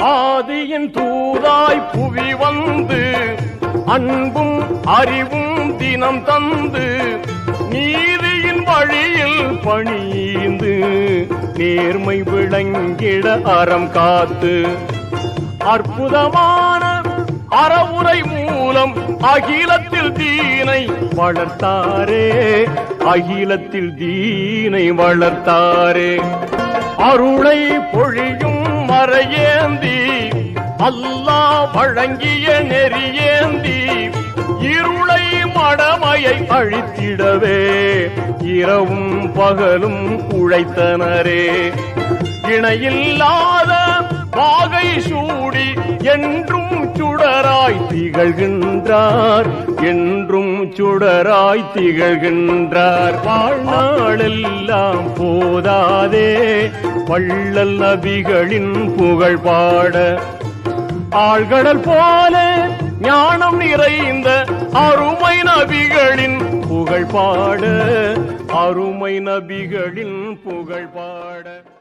ஆதியின் தூதாய் புவி வந்து அன்பும் அறிவும் தினம் தந்து நீதியின் வழியில் பணிந்து நேர்மை விளங்கிட அறம் காத்து அற்புதமான அறவுரை மூலம் அகிலத்தில் தீனை வளர்த்தாரே, அகிலத்தில் தீனை வளர்த்தாரே. அருளை பொழியும் மறையேந்தி அல்லாஹ் வழங்கிய நெறியேந்தி இருளை மடமையை அழித்திடவே இரவும் பகலும் உழைத்தனரே. இணையில்லாத வாகை சூடி என்றும் சுடராய் திகழ்கின்றார், என்றும் சுடராய் திகழ்கின்றார். வாழ்நாளெல்லாம் போதாதே வள்ளல் நபிகளின் புகழ் பாட ஆழ்கடல் போல ஞானம் நிறைந்த அருமை நபிகளின் புகழ் பாட, அருமை நபிகளின் புகழ் பாட.